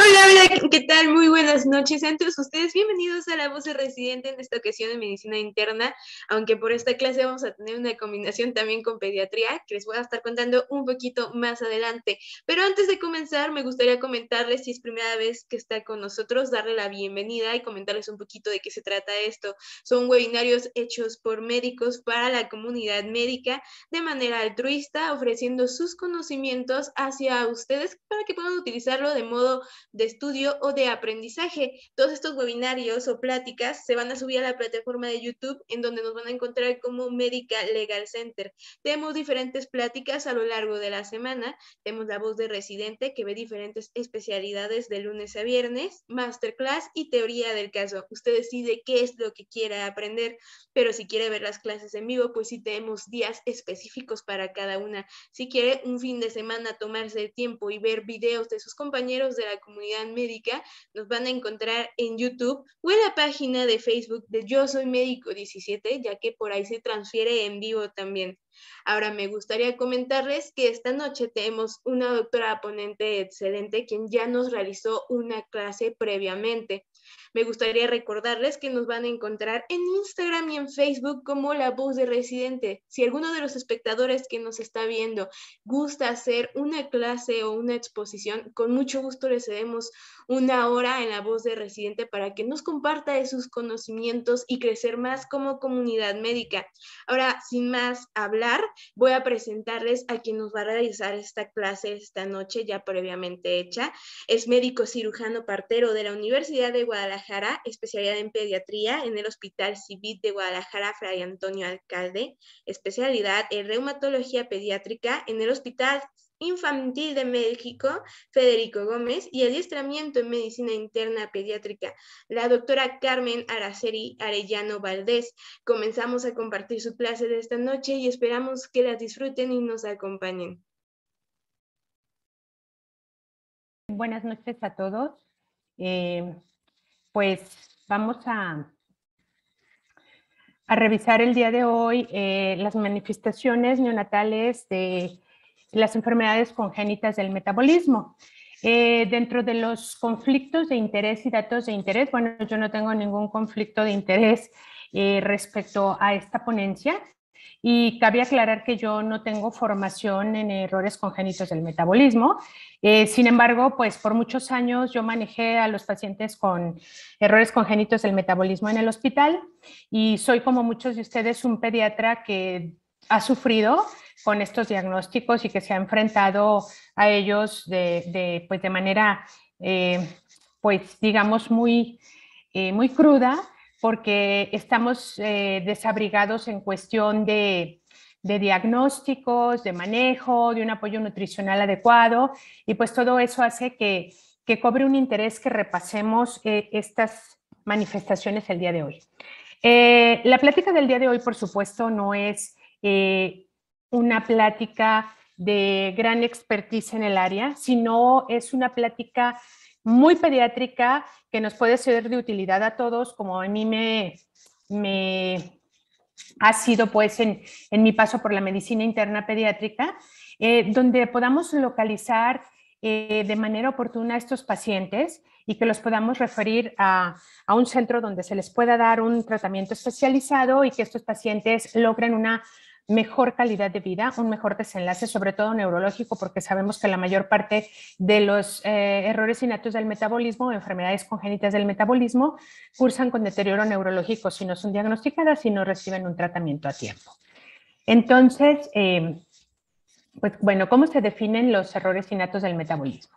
Hola, ¿qué tal? Muy buenas noches a todos ustedes. Bienvenidos a La Voz de Residente, en esta ocasión en Medicina Interna, aunque por esta clase vamos a tener una combinación también con pediatría, que les voy a estar contando un poquito más adelante. Pero antes de comenzar, me gustaría comentarles, si es primera vez que está con nosotros, darle la bienvenida y comentarles un poquito de qué se trata esto. Son webinarios hechos por médicos para la comunidad médica de manera altruista, ofreciendo sus conocimientos hacia ustedes para que puedan utilizarlo de modo de estudio o de aprendizaje. Todos estos webinarios o pláticas se van a subir a la plataforma de YouTube, en donde nos van a encontrar como Medical Legal Center. Tenemos diferentes pláticas a lo largo de la semana. Tenemos La Voz de Residente, que ve diferentes especialidades de lunes a viernes, masterclass y teoría del caso. Usted decide qué es lo que quiere aprender, pero si quiere ver las clases en vivo, pues sí tenemos días específicos para cada una. Si quiere un fin de semana tomarse el tiempo y ver videos de sus compañeros de la comunidad médica, nos van a encontrar en YouTube o en la página de Facebook de Yo Soy Médico 17, ya que por ahí se transfiere en vivo también. Ahora me gustaría comentarles que esta noche tenemos una doctora ponente excelente, quien ya nos realizó una clase previamente. Me gustaría recordarles que nos van a encontrar en Instagram y en Facebook como La Voz de Residente. Si alguno de los espectadores que nos está viendo gusta hacer una clase o una exposición, con mucho gusto les cedemos una hora en La Voz de Residente para que nos comparta de sus conocimientos y crecer más como comunidad médica. Ahora, sin más hablar, voy a presentarles a quien nos va a realizar esta clase esta noche, ya previamente hecha. Es médico cirujano partero de la Universidad de Guadalajara, especialidad en pediatría en el Hospital Civil de Guadalajara, Fray Antonio Alcalde, especialidad en reumatología pediátrica en el Hospital Infantil de México, Federico Gómez, y adiestramiento en medicina interna pediátrica, la doctora Carmen Araceli Arellano Valdés. Comenzamos a compartir su clase de esta noche y esperamos que la disfruten y nos acompañen. Buenas noches a todos. Pues vamos a revisar el día de hoy las manifestaciones neonatales de las enfermedades congénitas del metabolismo. Dentro de los conflictos de interés y datos de interés, bueno, yo no tengo ningún conflicto de interés respecto a esta ponencia. Y cabe aclarar que yo no tengo formación en errores congénitos del metabolismo. Sin embargo, pues por muchos años yo manejé a los pacientes con errores congénitos del metabolismo en el hospital y soy, como muchos de ustedes, un pediatra que ha sufrido con estos diagnósticos y que se ha enfrentado a ellos de manera, pues digamos, muy cruda, porque estamos desabrigados en cuestión de diagnósticos, de manejo, de un apoyo nutricional adecuado, y pues todo eso hace que cobre un interés que repasemos estas manifestaciones el día de hoy. La plática del día de hoy, por supuesto, no es una plática de gran expertise en el área, sino es una plática muy pediátrica que nos puede ser de utilidad a todos, como a mí me ha sido pues en mi paso por la medicina interna pediátrica, donde podamos localizar de manera oportuna a estos pacientes y que los podamos referir a un centro donde se les pueda dar un tratamiento especializado y que estos pacientes logren una mejor calidad de vida, un mejor desenlace, sobre todo neurológico, porque sabemos que la mayor parte de los errores innatos del metabolismo, enfermedades congénitas del metabolismo, cursan con deterioro neurológico si no son diagnosticadas y no reciben un tratamiento a tiempo. Entonces, pues bueno, ¿cómo se definen los errores innatos del metabolismo?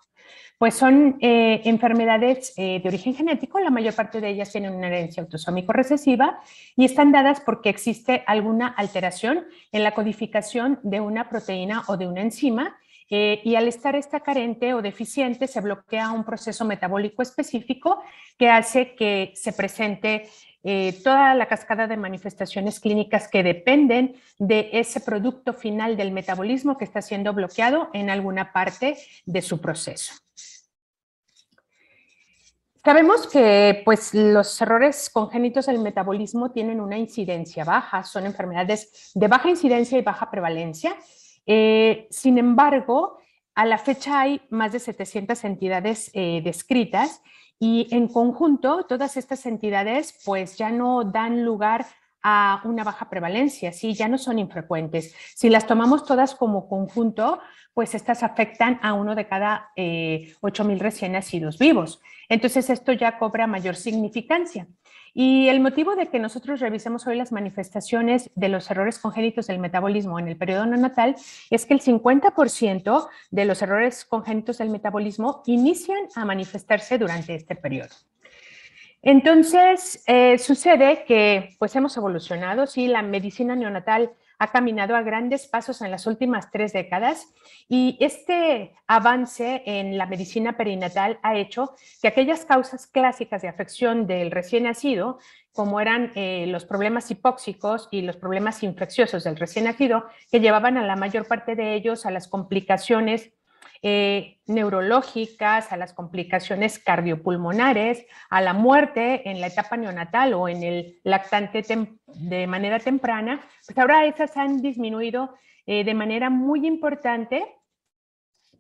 Pues son enfermedades de origen genético, la mayor parte de ellas tienen una herencia autosómico recesiva y están dadas porque existe alguna alteración en la codificación de una proteína o de una enzima y al estar esta carente o deficiente se bloquea un proceso metabólico específico que hace que se presente toda la cascada de manifestaciones clínicas que dependen de ese producto final del metabolismo que está siendo bloqueado en alguna parte de su proceso. Sabemos que pues, los errores congénitos del metabolismo tienen una incidencia baja, son enfermedades de baja incidencia y baja prevalencia. Sin embargo, a la fecha hay más de 700 entidades descritas y en conjunto todas estas entidades pues ya no dan lugar a una baja prevalencia, ¿sí? Ya no son infrecuentes. Si las tomamos todas como conjunto, pues estas afectan a uno de cada 8,000 recién nacidos vivos. Entonces esto ya cobra mayor significancia. Y el motivo de que nosotros revisemos hoy las manifestaciones de los errores congénitos del metabolismo en el periodo neonatal es que el 50% de los errores congénitos del metabolismo inician a manifestarse durante este periodo. Entonces, sucede que pues hemos evolucionado, sí, la medicina neonatal ha caminado a grandes pasos en las últimas 3 décadas y este avance en la medicina perinatal ha hecho que aquellas causas clásicas de afección del recién nacido, como eran los problemas hipóxicos y los problemas infecciosos del recién nacido, que llevaban a la mayor parte de ellos a las complicaciones neurológicas, a las complicaciones cardiopulmonares, a la muerte en la etapa neonatal o en el lactante de manera temprana, pues ahora esas han disminuido de manera muy importante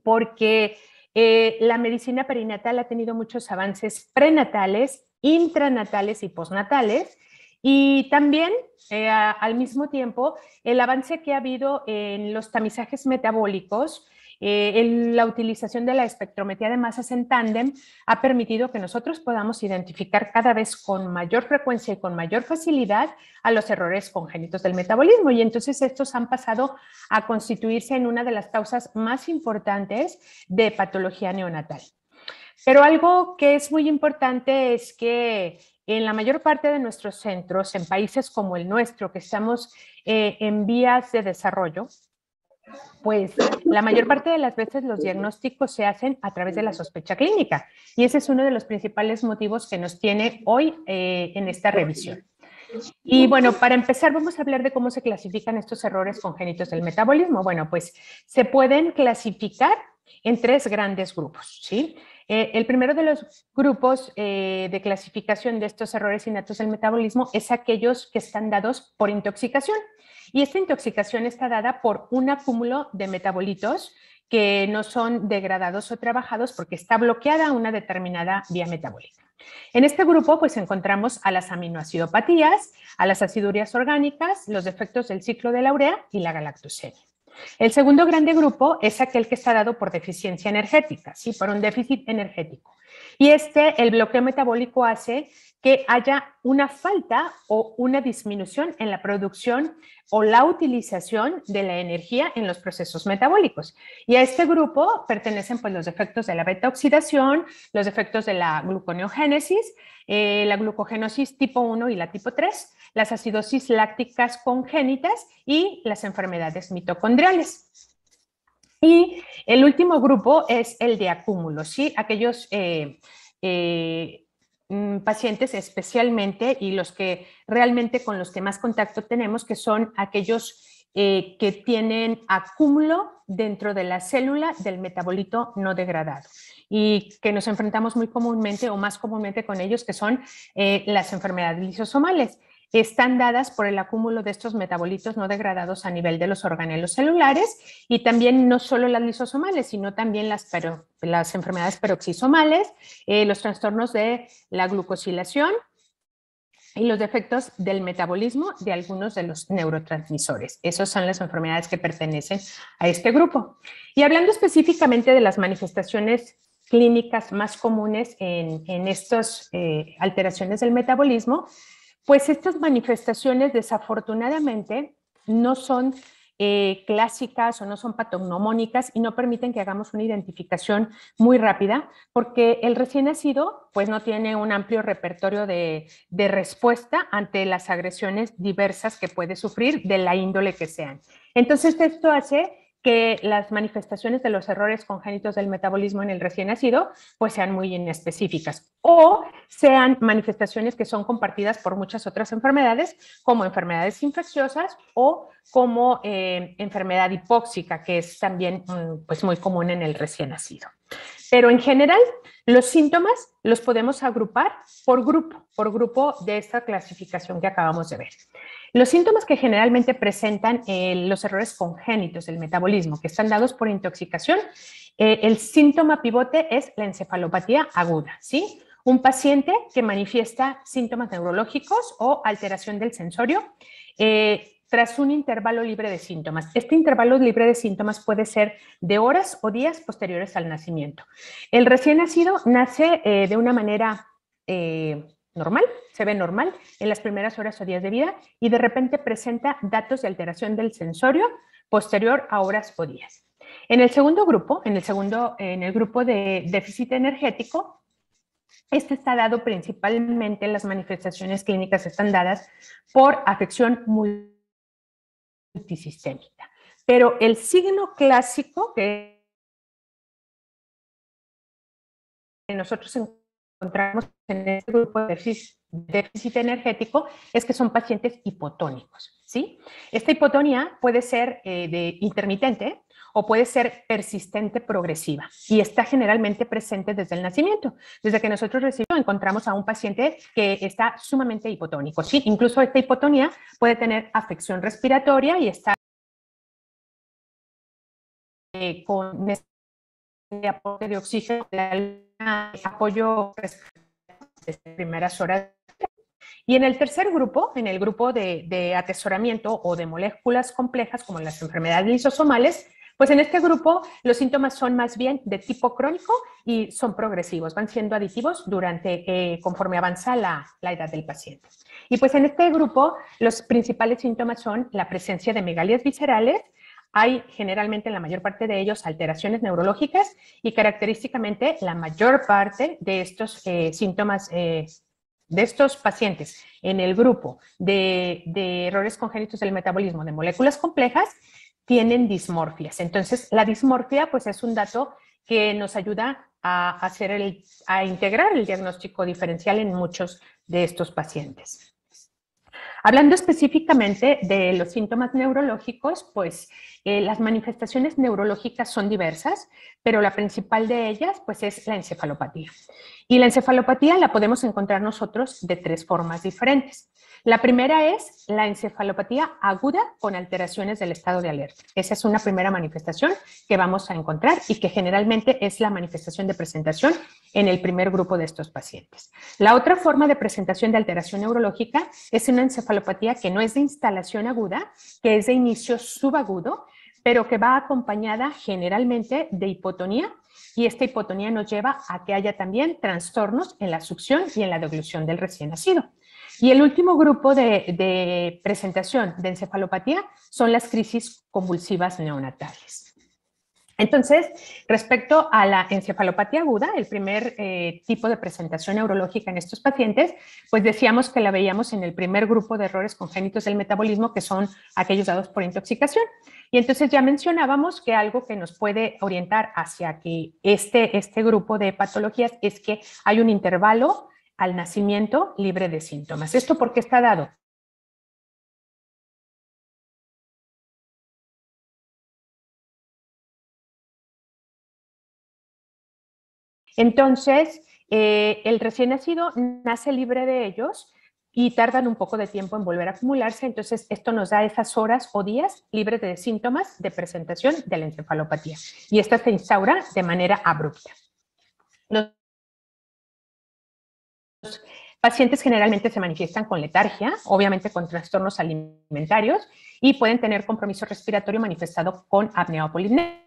porque la medicina perinatal ha tenido muchos avances prenatales, intranatales y postnatales, y también, al mismo tiempo, el avance que ha habido en los tamizajes metabólicos, la utilización de la espectrometría de masas en tándem ha permitido que nosotros podamos identificar cada vez con mayor frecuencia y con mayor facilidad a los errores congénitos del metabolismo. Y entonces estos han pasado a constituirse en una de las causas más importantes de patología neonatal. Pero algo que es muy importante es que en la mayor parte de nuestros centros, en países como el nuestro, que estamos en vías de desarrollo, pues la mayor parte de las veces los diagnósticos se hacen a través de la sospecha clínica y ese es uno de los principales motivos que nos tiene hoy en esta revisión. Y bueno, para empezar vamos a hablar de cómo se clasifican estos errores congénitos del metabolismo. Bueno, pues se pueden clasificar en 3 grandes grupos, ¿sí? El primero de los grupos de clasificación de estos errores innatos del metabolismo es aquellos que están dados por intoxicación. Y esta intoxicación está dada por un acúmulo de metabolitos que no son degradados o trabajados porque está bloqueada una determinada vía metabólica. En este grupo pues encontramos a las aminoacidopatías, a las acidurías orgánicas, los defectos del ciclo de la urea y la galactosemia. El segundo grande grupo es aquel que está dado por deficiencia energética, ¿sí? Por un déficit energético. Y el bloqueo metabólico hace que haya una falta o una disminución en la producción o la utilización de la energía en los procesos metabólicos. Y a este grupo pertenecen pues, los defectos de la beta-oxidación, los defectos de la gluconeogénesis, la glucogenosis tipo 1 y la tipo 3, las acidosis lácticas congénitas y las enfermedades mitocondriales. Y el último grupo es el de acúmulo, ¿sí? Aquellos pacientes especialmente y los que realmente con los que más contacto tenemos, que son aquellos que tienen acúmulo dentro de la célula del metabolito no degradado y que nos enfrentamos muy comúnmente o más comúnmente con ellos, que son las enfermedades lisosomales. Están dadas por el acúmulo de estos metabolitos no degradados a nivel de los organelos celulares y también no solo las lisosomales, sino también las enfermedades peroxisomales, los trastornos de la glucosilación y los defectos del metabolismo de algunos de los neurotransmisores. Esas son las enfermedades que pertenecen a este grupo. Y hablando específicamente de las manifestaciones clínicas más comunes en estas alteraciones del metabolismo, pues estas manifestaciones desafortunadamente no son clásicas o no son patognomónicas y no permiten que hagamos una identificación muy rápida porque el recién nacido pues no tiene un amplio repertorio de respuesta ante las agresiones diversas que puede sufrir de la índole que sean. Entonces esto hace que las manifestaciones de los errores congénitos del metabolismo en el recién nacido pues sean muy inespecíficas o sean manifestaciones que son compartidas por muchas otras enfermedades como enfermedades infecciosas o como enfermedad hipóxica que es también pues muy común en el recién nacido. Pero en general los síntomas los podemos agrupar por grupo de esta clasificación que acabamos de ver. Los síntomas que generalmente presentan los errores congénitos del metabolismo, que están dados por intoxicación, el síntoma pivote es la encefalopatía aguda, ¿sí? Un paciente que manifiesta síntomas neurológicos o alteración del sensorio tras un intervalo libre de síntomas. Este intervalo libre de síntomas puede ser de horas o días posteriores al nacimiento. El recién nacido nace de una manera normal, se ve normal en las primeras horas o días de vida y de repente presenta datos de alteración del sensorio posterior a horas o días. En el segundo grupo, en el grupo de déficit energético, este está dado principalmente, las manifestaciones clínicas están dadas por afección multisistémica. Pero el signo clásico que nosotros encontramos en este grupo de déficit energético es que son pacientes hipotónicos, ¿sí? Esta hipotonía puede ser de intermitente o puede ser persistente progresiva y está generalmente presente desde el nacimiento. Desde que nosotros recibimos, encontramos a un paciente que está sumamente hipotónico, ¿sí? Incluso esta hipotonía puede tener afección respiratoria y está con de aporte de oxígeno, apoyo desde primeras horas. Y en el tercer grupo, en el grupo de atesoramiento o de moléculas complejas como las enfermedades lisosomales, pues en este grupo los síntomas son más bien de tipo crónico y son progresivos, van siendo aditivos conforme avanza la edad del paciente. Y pues en este grupo los principales síntomas son la presencia de megalias viscerales. Hay generalmente en la mayor parte de ellos alteraciones neurológicas y característicamente la mayor parte de estos síntomas de estos pacientes en el grupo de errores congénitos del metabolismo de moléculas complejas tienen dismorfias. Entonces, la dismorfia pues es un dato que nos ayuda a integrar el diagnóstico diferencial en muchos de estos pacientes. Hablando específicamente de los síntomas neurológicos, pues las manifestaciones neurológicas son diversas, pero la principal de ellas pues es la encefalopatía. Y la encefalopatía la podemos encontrar nosotros de tres formas diferentes. La primera es la encefalopatía aguda con alteraciones del estado de alerta. Esa es una primera manifestación que vamos a encontrar y que generalmente es la manifestación de presentación en el primer grupo de estos pacientes. La otra forma de presentación de alteración neurológica es una encefalopatía que no es de instalación aguda, que es de inicio subagudo, pero que va acompañada generalmente de hipotonía, y esta hipotonía nos lleva a que haya también trastornos en la succión y en la deglución del recién nacido. Y el último grupo de presentación de encefalopatía son las crisis convulsivas neonatales. Entonces, respecto a la encefalopatía aguda, el primer tipo de presentación neurológica en estos pacientes, pues decíamos que la veíamos en el primer grupo de errores congénitos del metabolismo, que son aquellos dados por intoxicación. Y entonces ya mencionábamos que algo que nos puede orientar hacia que este grupo de patologías es que hay un intervalo al nacimiento libre de síntomas. ¿Esto por qué está dado? Entonces, el recién nacido nace libre de ellos y tardan un poco de tiempo en volver a acumularse, entonces esto nos da esas horas o días libres de síntomas de presentación de la encefalopatía y esta se instaura de manera abrupta. Los pacientes generalmente se manifiestan con letargia, obviamente con trastornos alimentarios y pueden tener compromiso respiratorio manifestado con apnea o polipnea.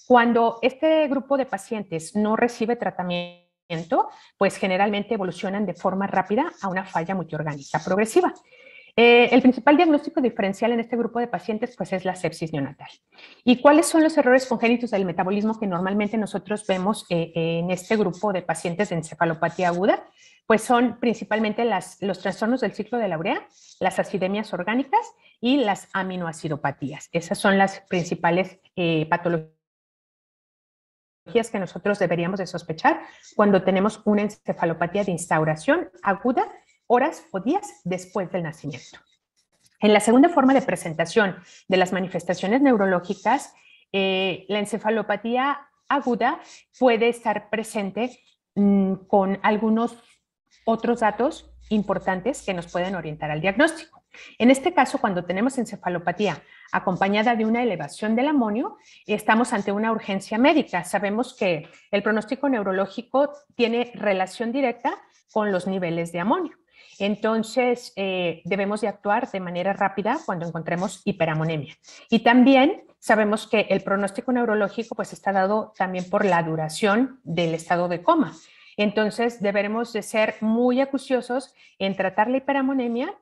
Cuando este grupo de pacientes no recibe tratamiento, pues generalmente evolucionan de forma rápida a una falla multiorgánica progresiva. El principal diagnóstico diferencial en este grupo de pacientes pues es la sepsis neonatal. ¿Y cuáles son los errores congénitos del metabolismo que normalmente nosotros vemos en este grupo de pacientes de encefalopatía aguda? Pues son principalmente los trastornos del ciclo de la urea, las acidemias orgánicas y las aminoacidopatías. Esas son las principales patologías que nosotros deberíamos de sospechar cuando tenemos una encefalopatía de instauración aguda horas o días después del nacimiento. En la segunda forma de presentación de las manifestaciones neurológicas, la encefalopatía aguda puede estar presente con algunos otros datos importantes que nos pueden orientar al diagnóstico. En este caso, cuando tenemos encefalopatía acompañada de una elevación del amonio, estamos ante una urgencia médica. Sabemos que el pronóstico neurológico tiene relación directa con los niveles de amonio. Entonces, debemos de actuar de manera rápida cuando encontremos hiperamonemia. Y también sabemos que el pronóstico neurológico pues, está dado también por la duración del estado de coma. Entonces, deberemos de ser muy acuciosos en tratar la hiperamonemia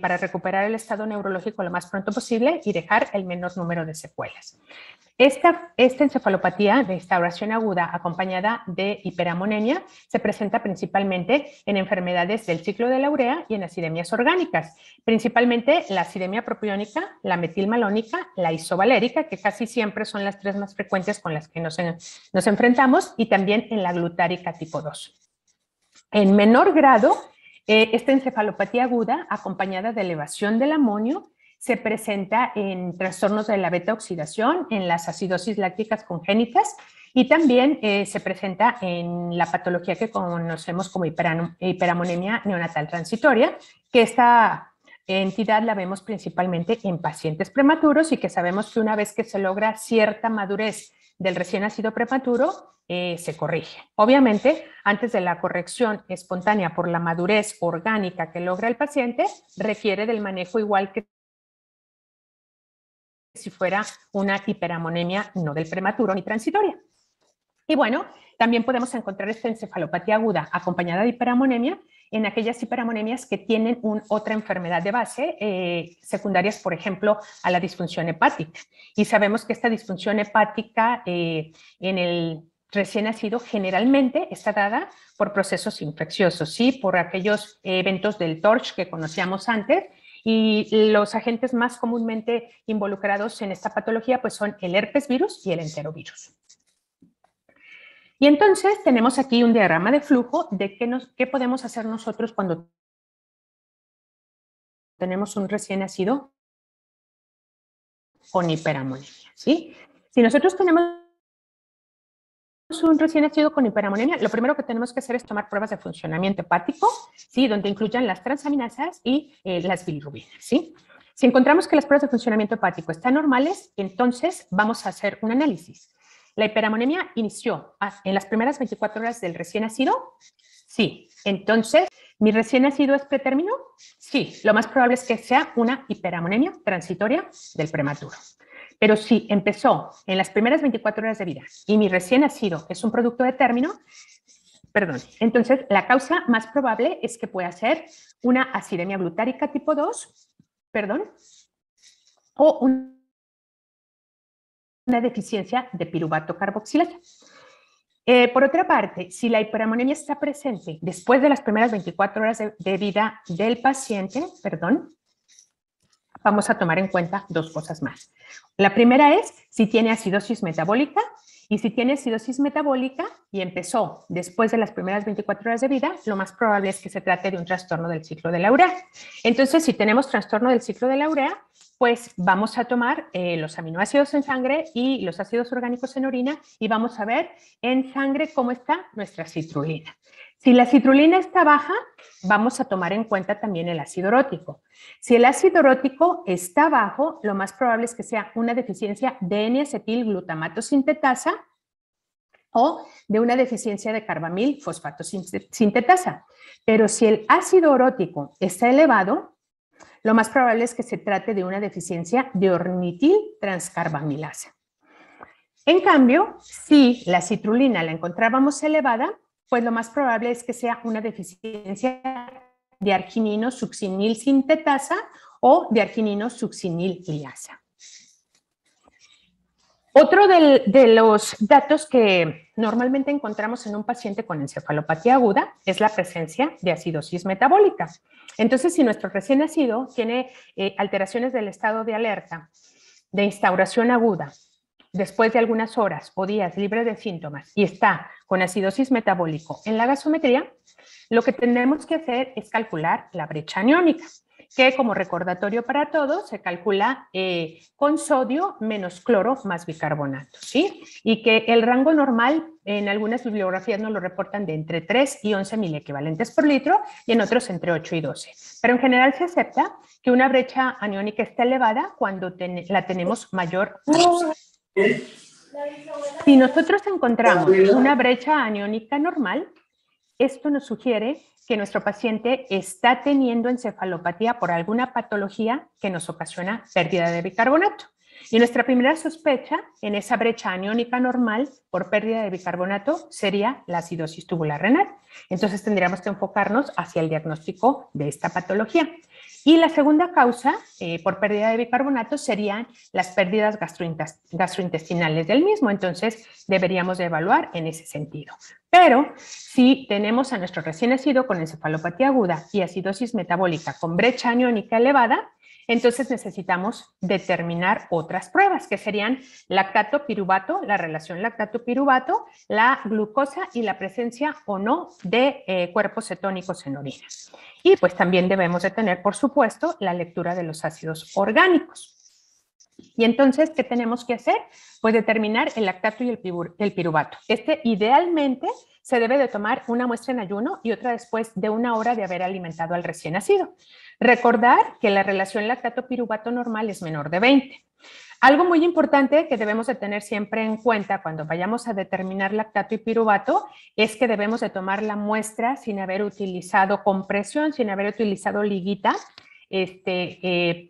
para recuperar el estado neurológico lo más pronto posible y dejar el menor número de secuelas. Esta encefalopatía de instauración aguda acompañada de hiperamonemia se presenta principalmente en enfermedades del ciclo de la urea y en acidemias orgánicas, principalmente la acidemia propiónica, la metilmalónica, la isovalérica, que casi siempre son las tres más frecuentes con las que nos enfrentamos, y también en la glutárica tipo 2. En menor grado, esta encefalopatía aguda acompañada de elevación del amonio se presenta en trastornos de la beta-oxidación, en las acidosis lácticas congénitas y también se presenta en la patología que conocemos como hiperamonemia neonatal transitoria, que esta entidad la vemos principalmente en pacientes prematuros y que sabemos que una vez que se logra cierta madurez del recién nacido prematuro, se corrige. Obviamente, antes de la corrección espontánea por la madurez orgánica que logra el paciente, requiere del manejo igual que si fuera una hiperamonemia no del prematuro ni transitoria. Y bueno, también podemos encontrar esta encefalopatía aguda acompañada de hiperamonemia en aquellas hiperamoniemias que tienen otra enfermedad de base, secundarias, por ejemplo, a la disfunción hepática. Y sabemos que esta disfunción hepática en el recién nacido generalmente está dada por procesos infecciosos, ¿sí? Por aquellos eventos del TORCH que conocíamos antes, y los agentes más comúnmente involucrados en esta patología pues son el herpes virus y el enterovirus. Y entonces tenemos aquí un diagrama de flujo de qué podemos hacer nosotros cuando tenemos un recién nacido con hiperamonemia, ¿sí? Si nosotros tenemos un recién nacido con hiperamonemia, lo primero que tenemos que hacer es tomar pruebas de funcionamiento hepático, ¿sí? Donde incluyan las transaminasas y las bilirrubinas, ¿sí? Si encontramos que las pruebas de funcionamiento hepático están normales, entonces vamos a hacer un análisis. ¿La hiperamonemia inició en las primeras 24 horas del recién nacido? Sí. Entonces, ¿mi recién nacido es pretérmino? Sí. Lo más probable es que sea una hiperamonemia transitoria del prematuro. Pero si empezó en las primeras 24 horas de vida y mi recién nacido es un producto de término, entonces la causa más probable es que pueda ser una acidemia glutárica tipo 2, o una deficiencia de piruvato carboxilasa. Por otra parte, si la hiperamonemia está presente después de las primeras 24 horas de vida del paciente, vamos a tomar en cuenta dos cosas más. La primera es si tiene acidosis metabólica, y si tiene acidosis metabólica y empezó después de las primeras 24 horas de vida, lo más probable es que se trate de un trastorno del ciclo de la urea. Entonces, si tenemos trastorno del ciclo de la urea, pues vamos a tomar los aminoácidos en sangre y los ácidos orgánicos en orina y vamos a ver en sangre cómo está nuestra citrulina. Si la citrulina está baja, vamos a tomar en cuenta también el ácido urótico. Si el ácido urótico está bajo, lo más probable es que sea una deficiencia de N-acetilglutamato sintetasa o de una deficiencia de carbamil fosfato sintetasa. Pero si el ácido urótico está elevado, lo más probable es que se trate de una deficiencia de ornitil transcarbamilasa. En cambio, si la citrulina la encontrábamos elevada, pues lo más probable es que sea una deficiencia de arginino succinil sintetasa o de arginino succinil liasa. Otro de los datos que normalmente encontramos en un paciente con encefalopatía aguda es la presencia de acidosis metabólica. Entonces, si nuestro recién nacido tiene alteraciones del estado de alerta, de instauración aguda, después de algunas horas o días libre de síntomas y está con acidosis metabólico en la gasometría, lo que tenemos que hacer es calcular la brecha aniónica. que como recordatorio para todos se calcula con sodio menos cloro más bicarbonato, ¿sí? Y que el rango normal en algunas bibliografías nos lo reportan de entre 3 y 11 miliequivalentes por litro y en otros entre 8 y 12. Pero en general se acepta que una brecha aniónica está elevada cuando la tenemos mayor a 12. Si nosotros encontramos una brecha aniónica normal, esto nos sugiere que nuestro paciente está teniendo encefalopatía por alguna patología que nos ocasiona pérdida de bicarbonato. Y nuestra primera sospecha en esa brecha aniónica normal por pérdida de bicarbonato sería la acidosis tubular renal. Entonces tendríamos que enfocarnos hacia el diagnóstico de esta patología. Y la segunda causa por pérdida de bicarbonato serían las pérdidas gastrointestinales del mismo. Entonces deberíamos de evaluar en ese sentido. Pero si tenemos a nuestro recién nacido con encefalopatía aguda y acidosis metabólica con brecha aniónica elevada, entonces necesitamos determinar otras pruebas, que serían lactato-piruvato, la relación lactato-piruvato, la glucosa y la presencia o no de cuerpos cetónicos en orina. Y pues también debemos de tener, por supuesto, la lectura de los ácidos orgánicos. Y entonces, ¿qué tenemos que hacer? Pues determinar el lactato y el piruvato. Idealmente se debe de tomar una muestra en ayuno y otra después de 1 hora de haber alimentado al recién nacido. Recordar que la relación lactato-piruvato normal es menor de 20. Algo muy importante que debemos de tener siempre en cuenta cuando vayamos a determinar lactato y piruvato es que debemos de tomar la muestra sin haber utilizado compresión, sin haber utilizado liguita,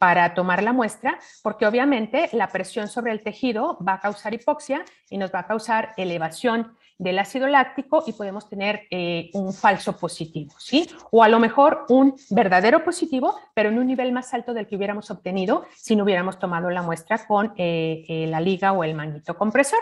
para tomar la muestra, porque obviamente la presión sobre el tejido va a causar hipoxia y nos va a causar elevación del ácido láctico y podemos tener un falso positivo, ¿sí? O a lo mejor un verdadero positivo, pero en un nivel más alto del que hubiéramos obtenido si no hubiéramos tomado la muestra con la liga o el manguito compresor.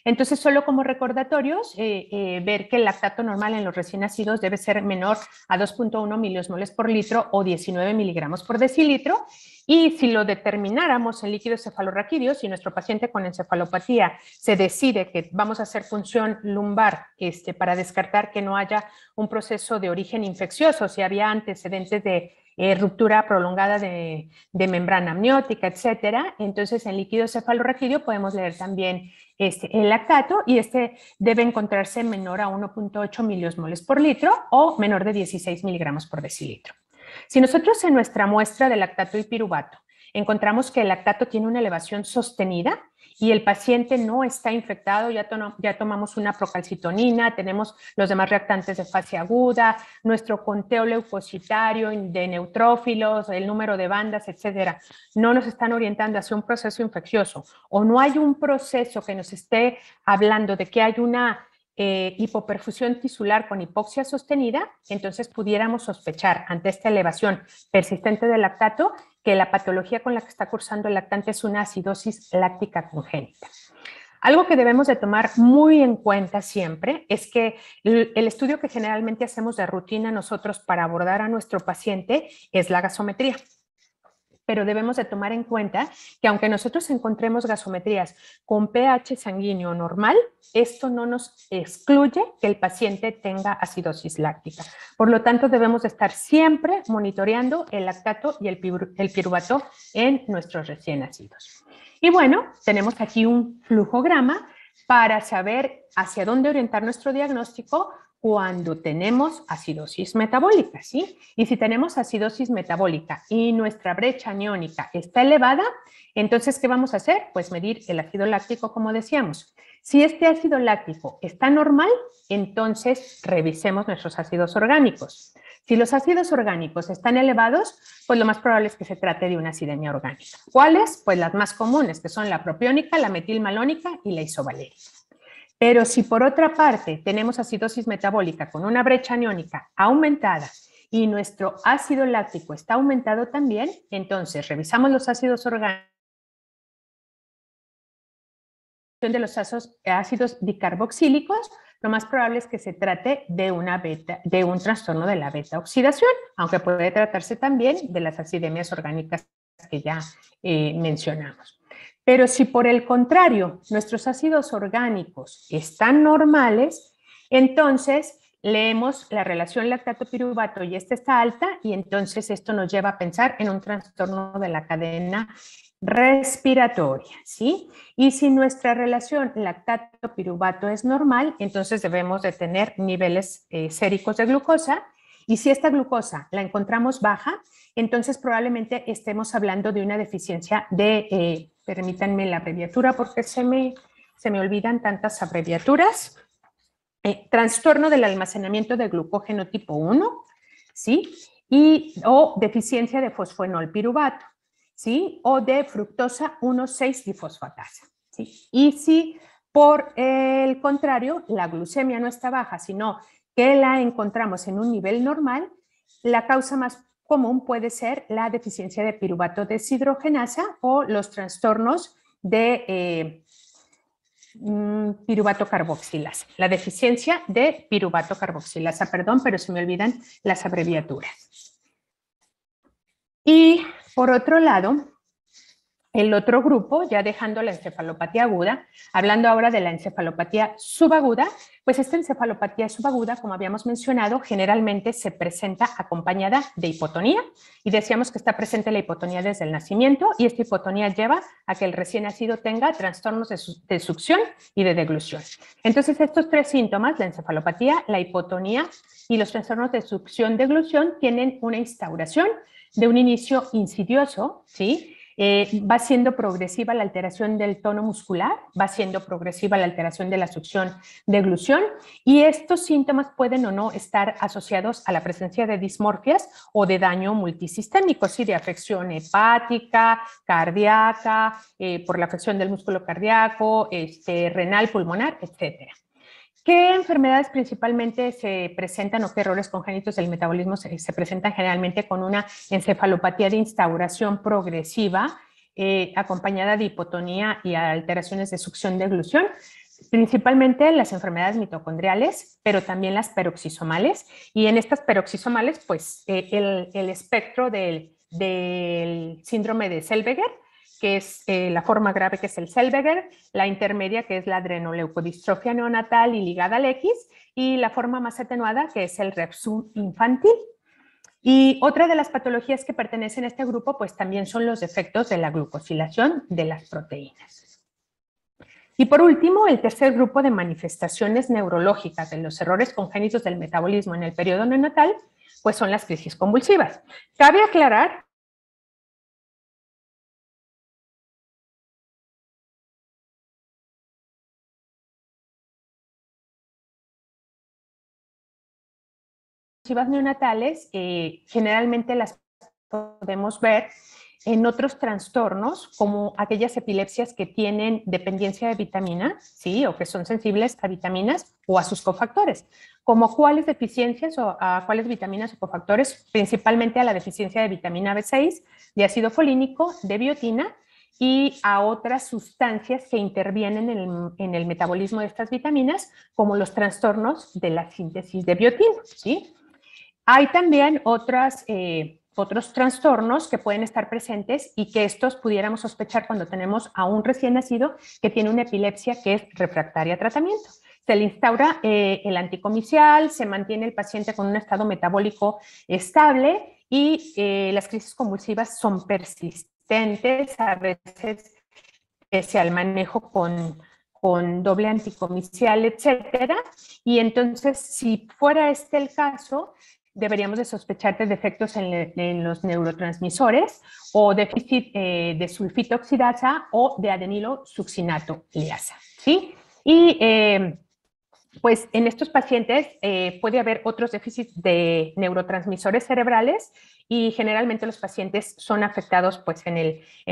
Entonces, solo como recordatorios, ver que el lactato normal en los recién nacidos debe ser menor a 2.1 miliosmoles por litro o 19 miligramos por decilitro. Y si lo determináramos en líquido cefalorraquídeo, si nuestro paciente con encefalopatía se decide que vamos a hacer punción lumbar para descartar que no haya un proceso de origen infeccioso, si había antecedentes de ruptura prolongada de membrana amniótica, etcétera, entonces en líquido cefalorraquídeo podemos leer también el lactato y debe encontrarse menor a 1.8 miliosmoles por litro o menor de 16 miligramos por decilitro. Si nosotros en nuestra muestra de lactato y piruvato encontramos que el lactato tiene una elevación sostenida y el paciente no está infectado, ya tomamos una procalcitonina, tenemos los demás reactantes de fase aguda, nuestro conteo leucocitario de neutrófilos, el número de bandas, etcétera, no nos están orientando hacia un proceso infeccioso o no hay un proceso que nos esté hablando de que hay una hipoperfusión tisular con hipoxia sostenida, entonces pudiéramos sospechar ante esta elevación persistente del lactato que la patología con la que está cursando el lactante es una acidosis láctica congénita. Algo que debemos de tomar muy en cuenta siempre es que el estudio que generalmente hacemos de rutina nosotros para abordar a nuestro paciente es la gasometría. Pero debemos de tomar en cuenta que aunque nosotros encontremos gasometrías con pH sanguíneo normal, esto no nos excluye que el paciente tenga acidosis láctica. Por lo tanto, debemos de estar siempre monitoreando el lactato y el piruvato en nuestros recién nacidos. Y bueno, tenemos aquí un flujograma para saber hacia dónde orientar nuestro diagnóstico cuando tenemos acidosis metabólica, ¿sí? Y si tenemos acidosis metabólica y nuestra brecha aniónica está elevada, entonces, ¿qué vamos a hacer? Pues medir el ácido láctico, como decíamos. Si este ácido láctico está normal, entonces revisemos nuestros ácidos orgánicos. Si los ácidos orgánicos están elevados, pues lo más probable es que se trate de una acidemia orgánica. ¿Cuáles? Pues las más comunes, que son la propiónica, la metilmalónica y la isovalérica. Pero si por otra parte tenemos acidosis metabólica con una brecha aniónica aumentada y nuestro ácido láctico está aumentado también, entonces revisamos los ácidos orgánicos de los ácidos dicarboxílicos, lo más probable es que se trate de un trastorno de la beta oxidación, aunque puede tratarse también de las acidemias orgánicas que ya mencionamos. Pero si por el contrario nuestros ácidos orgánicos están normales, entonces leemos la relación lactato-piruvato y esta está alta y entonces esto nos lleva a pensar en un trastorno de la cadena respiratoria, ¿sí? Y si nuestra relación lactato-piruvato es normal, entonces debemos de tener niveles séricos de glucosa y si esta glucosa la encontramos baja, entonces probablemente estemos hablando de una deficiencia de, permítanme la abreviatura porque se me olvidan tantas abreviaturas, trastorno del almacenamiento de glucógeno tipo 1, ¿sí? O deficiencia de fosfenolpiruvato, ¿sí? O de fructosa 1,6-difosfatasa, ¿sí? Y si por el contrario la glucemia no está baja, sino que la encontramos en un nivel normal, la causa más común puede ser la deficiencia de piruvato deshidrogenasa o los trastornos de piruvato carboxilasa, la deficiencia de piruvato carboxilasa, perdón, pero se me olvidan las abreviaturas. Y por otro lado, el otro grupo, ya dejando la encefalopatía aguda, hablando ahora de la encefalopatía subaguda, pues esta encefalopatía subaguda, como habíamos mencionado, generalmente se presenta acompañada de hipotonía y decíamos que está presente la hipotonía desde el nacimiento y esta hipotonía lleva a que el recién nacido tenga trastornos de succión y de deglución. Entonces estos tres síntomas, la encefalopatía, la hipotonía y los trastornos de succión-deglución tienen una instauración de un inicio insidioso, ¿sí? Va siendo progresiva la alteración del tono muscular, va siendo progresiva la alteración de la succión de glución y estos síntomas pueden o no estar asociados a la presencia de dismorfias o de daño multisistémico, ¿sí? De afección hepática, cardíaca, por la afección del músculo cardíaco, renal, pulmonar, etcétera. ¿Qué enfermedades principalmente se presentan o qué errores congénitos del metabolismo se presentan generalmente con una encefalopatía de instauración progresiva acompañada de hipotonía y alteraciones de succión de glución? Principalmente las enfermedades mitocondriales, pero también las peroxisomales. Y en estas peroxisomales, pues el espectro del síndrome de Zellweger, que es la forma grave que es el Zellweger, la intermedia que es la adrenoleucodistrofia neonatal y ligada al X, y la forma más atenuada que es el Refsum infantil. Y otra de las patologías que pertenecen a este grupo pues también son los defectos de la glucosilación de las proteínas. Y por último, el tercer grupo de manifestaciones neurológicas de los errores congénitos del metabolismo en el periodo neonatal pues son las crisis convulsivas. Cabe aclarar neonatales generalmente las podemos ver en otros trastornos como aquellas epilepsias que tienen dependencia de vitamina, ¿sí? O que son sensibles a vitaminas o a sus cofactores. ¿Como cuáles deficiencias o a cuáles vitaminas o cofactores? Principalmente a la deficiencia de vitamina B6, de ácido folínico, de biotina y a otras sustancias que intervienen en el metabolismo de estas vitaminas, como los trastornos de la síntesis de biotina, ¿sí? Hay también otros trastornos que pueden estar presentes y que estos pudiéramos sospechar cuando tenemos a un recién nacido que tiene una epilepsia que es refractaria a tratamiento. Se le instaura el anticomicial, se mantiene el paciente con un estado metabólico estable y las crisis convulsivas son persistentes, a veces pese al manejo con doble anticomicial, etcétera. Y entonces, si fuera este el caso, deberíamos de sospechar de defectos en los neurotransmisores o déficit de sulfito oxidasa o de adenilo succinato liasa, ¿sí? Y pues en estos pacientes puede haber otros déficits de neurotransmisores cerebrales y generalmente los pacientes son afectados pues en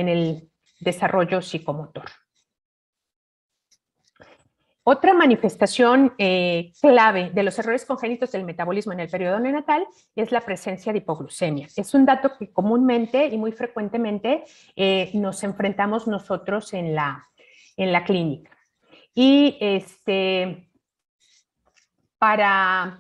el desarrollo psicomotor. Otra manifestación clave de los errores congénitos del metabolismo en el periodo neonatal es la presencia de hipoglucemia. Es un dato que comúnmente y muy frecuentemente nos enfrentamos nosotros en la clínica. Y para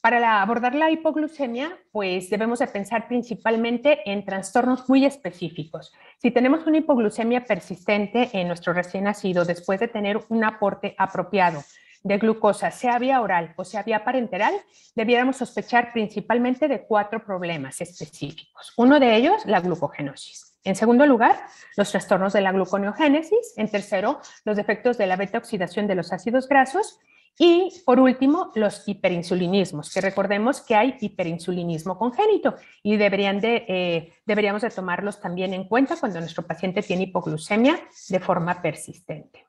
abordar la hipoglucemia, pues debemos de pensar principalmente en trastornos muy específicos. Si tenemos una hipoglucemia persistente en nuestro recién nacido, después de tener un aporte apropiado de glucosa, sea vía oral o sea vía parenteral, debiéramos sospechar principalmente de 4 problemas específicos. Uno de ellos, la glucogenosis. En segundo lugar, los trastornos de la gluconeogénesis. En tercero, los defectos de la beta-oxidación de los ácidos grasos. Y, por último, los hiperinsulinismos, que recordemos que hay hiperinsulinismo congénito y deberíamos de tomarlos también en cuenta cuando nuestro paciente tiene hipoglucemia de forma persistente.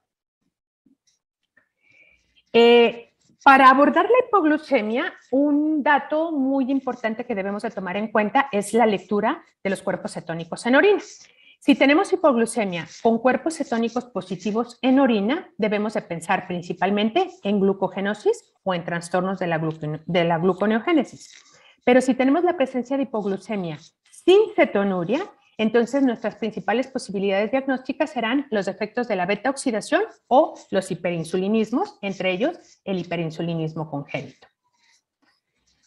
Para abordar la hipoglucemia, un dato muy importante que debemos de tomar en cuenta es la lectura de los cuerpos cetónicos en orina. Si tenemos hipoglucemia con cuerpos cetónicos positivos en orina, debemos de pensar principalmente en glucogenosis o en trastornos de la gluconeogénesis. Pero si tenemos la presencia de hipoglucemia sin cetonuria, entonces nuestras principales posibilidades diagnósticas serán los defectos de la beta-oxidación o los hiperinsulinismos, entre ellos el hiperinsulinismo congénito.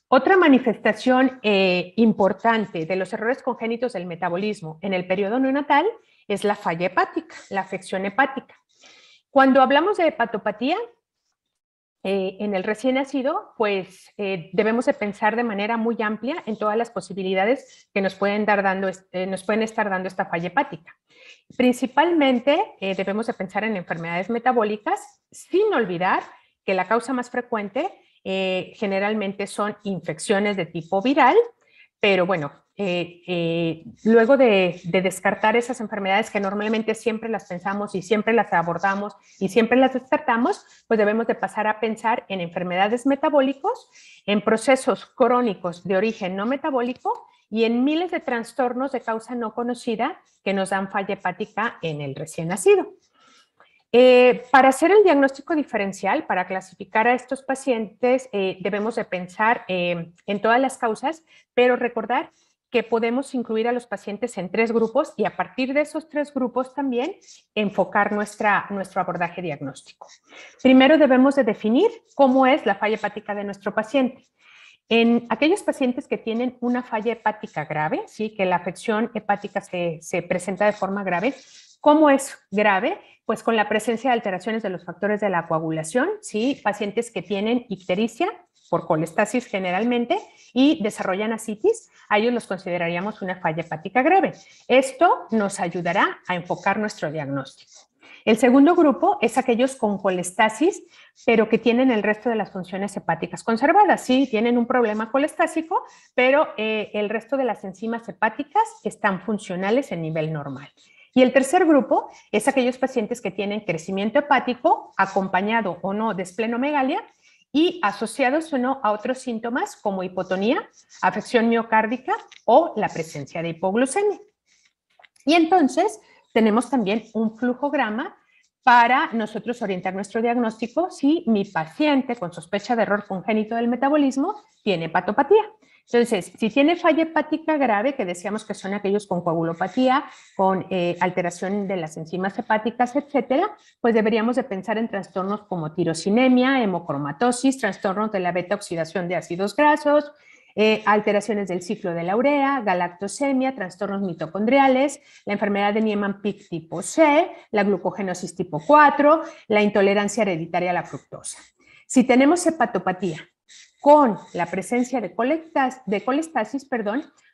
Otra manifestación importante de los errores congénitos del metabolismo en el periodo neonatal es la falla hepática, la afección hepática. Cuando hablamos de hepatopatía en el recién nacido, pues debemos de pensar de manera muy amplia en todas las posibilidades que nos pueden estar dando esta falla hepática. Principalmente debemos de pensar en enfermedades metabólicas, sin olvidar que la causa más frecuente generalmente son infecciones de tipo viral, pero bueno, luego de descartar esas enfermedades que normalmente siempre las pensamos y siempre las abordamos y siempre las descartamos, pues debemos de pasar a pensar en enfermedades metabólicos, en procesos crónicos de origen no metabólico y en miles de trastornos de causa no conocida que nos dan falla hepática en el recién nacido. Para hacer el diagnóstico diferencial, para clasificar a estos pacientes, debemos de pensar en todas las causas, pero recordar que podemos incluir a los pacientes en 3 grupos y a partir de esos 3 grupos también enfocar nuestro abordaje diagnóstico. Primero debemos de definir cómo es la falla hepática de nuestro paciente. En aquellos pacientes que tienen una falla hepática grave, ¿sí? Que la afección hepática se presenta de forma grave, ¿cómo es grave? Pues con la presencia de alteraciones de los factores de la coagulación, ¿sí? Pacientes que tienen ictericia por colestasis generalmente y desarrollan ascitis, a ellos los consideraríamos una falla hepática grave. Esto nos ayudará a enfocar nuestro diagnóstico. El segundo grupo es aquellos con colestasis, pero que tienen el resto de las funciones hepáticas conservadas. Sí, tienen un problema colestásico, pero el resto de las enzimas hepáticas están funcionales en nivel normal. Y el tercer grupo es aquellos pacientes que tienen crecimiento hepático acompañado o no de esplenomegalia y asociados o no a otros síntomas como hipotonía, afección miocárdica o la presencia de hipoglucemia. Y entonces tenemos también un flujograma para nosotros orientar nuestro diagnóstico si mi paciente con sospecha de error congénito del metabolismo tiene hepatopatía. Entonces, si tiene falla hepática grave, que decíamos que son aquellos con coagulopatía, con alteración de las enzimas hepáticas, etcétera, pues deberíamos de pensar en trastornos como tirosinemia, hemocromatosis, trastornos de la beta-oxidación de ácidos grasos, alteraciones del ciclo de la urea, galactosemia, trastornos mitocondriales, la enfermedad de Niemann-Pick tipo C, la glucogenosis tipo 4, la intolerancia hereditaria a la fructosa. Si tenemos hepatopatía con la presencia de colestasis,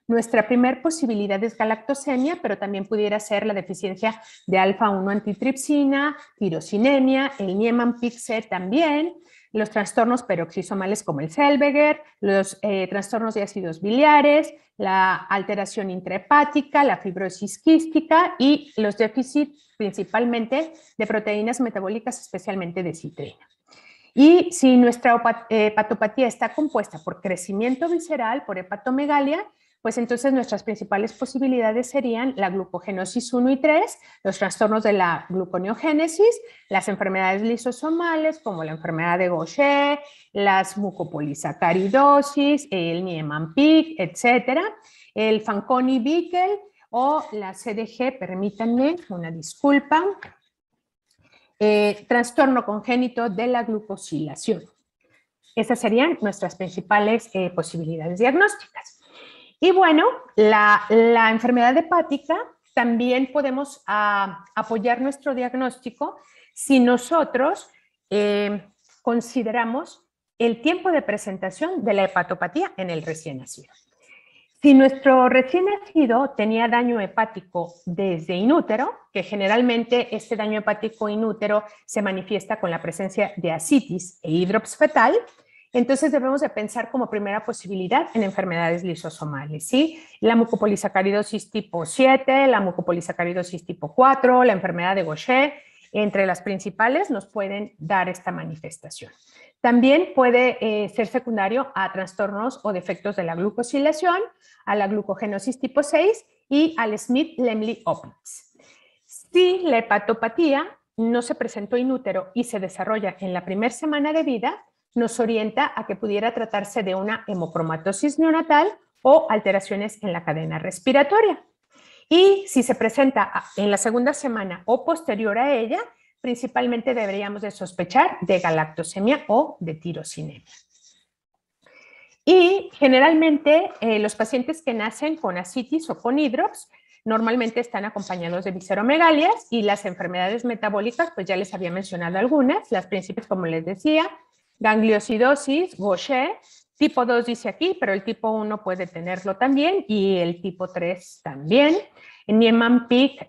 nuestra primer posibilidad es galactosemia, pero también pudiera ser la deficiencia de alfa-1 antitripsina, tirosinemia, el Niemann-Pick C también, los trastornos peroxisomales como el Zellweger, los trastornos de ácidos biliares, la alteración intrahepática, la fibrosis quística y los déficits principalmente de proteínas metabólicas, especialmente de citrina. Y si nuestra hepatopatía está compuesta por crecimiento visceral, por hepatomegalia, pues entonces nuestras principales posibilidades serían la glucogenosis 1 y 3, los trastornos de la gluconeogénesis, las enfermedades lisosomales como la enfermedad de Gaucher, las mucopolisacaridosis, el Niemann-Pick, etcétera, el Fanconi-Bickel o la CDG, permítanme una disculpa, trastorno congénito de la glucosilación. Esas serían nuestras principales posibilidades diagnósticas. Y bueno, la enfermedad hepática también podemos apoyar nuestro diagnóstico si nosotros consideramos el tiempo de presentación de la hepatopatía en el recién nacido. Si nuestro recién nacido tenía daño hepático desde inútero, que generalmente este daño hepático inútero se manifiesta con la presencia de ascitis e hidrops fetal, entonces debemos de pensar como primera posibilidad en enfermedades lisosomales, ¿sí? La mucopolisacaridosis tipo 7, la mucopolisacaridosis tipo 4, la enfermedad de Gaucher, entre las principales nos pueden dar esta manifestación. También puede ser secundario a trastornos o defectos de la glucosilación, a la glucogenosis tipo 6 y al Smith-Lemli-Opitz. Si la hepatopatía no se presentó inútero y se desarrolla en la primera semana de vida, nos orienta a que pudiera tratarse de una hemocromatosis neonatal o alteraciones en la cadena respiratoria. Y si se presenta en la segunda semana o posterior a ella, principalmente deberíamos de sospechar de galactosemia o de tirosinemia. Y generalmente los pacientes que nacen con ascitis o con hidrops normalmente están acompañados de visceromegalias y las enfermedades metabólicas, pues ya les había mencionado algunas, las principales como les decía, gangliosidosis, Gaucher, tipo 2 dice aquí, pero el tipo 1 puede tenerlo también y el tipo 3 también, Niemann-Pick